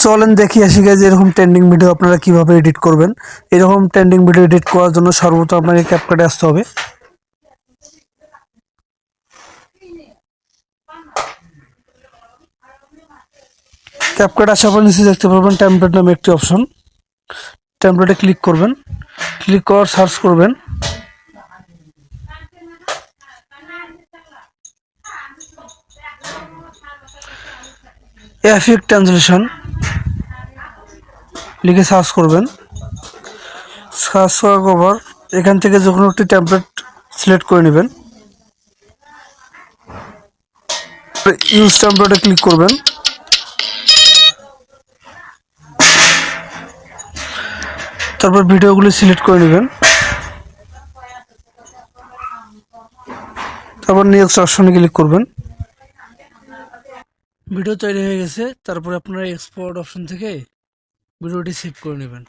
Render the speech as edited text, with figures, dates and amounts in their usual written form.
চলেন দেখি আসি গাইজ এরকম ট্রেন্ডিং ভিডিও আপনারা কিভাবে এডিট করবেন। এরকম ট্রেন্ডিং ভিডিও এডিট করার জন্য সর্বপ্রথম আপনাকে ক্যাপকাটে আসতে হবে। ক্যাপকাট আসার পর নিচে দেখতে পাবেন টেমপ্লেট নামে একটি অপশন। টেমপ্লেটে ক্লিক করবেন, ক্লিক করার সার্চ করবেন এফিক ট্রান্সলেশন, লিখে সার্চ করবেন। সার্চ করার পর এখান থেকে যে কোনো একটি টেমপ্লেট সিলেক্ট করে নেবেন। ইউজ টেমপ্লেটে ক্লিক করবেন। তারপর ভিডিওগুলি সিলেক্ট করে নেবেন। তারপর নেক্সট অপশনে ক্লিক করবেন। ভিডিও তৈরি হয়ে গেছে। তারপরে আপনারা এক্সপোর্ট অপশন থেকে ভিডিওটি সেভ করে নেবেন।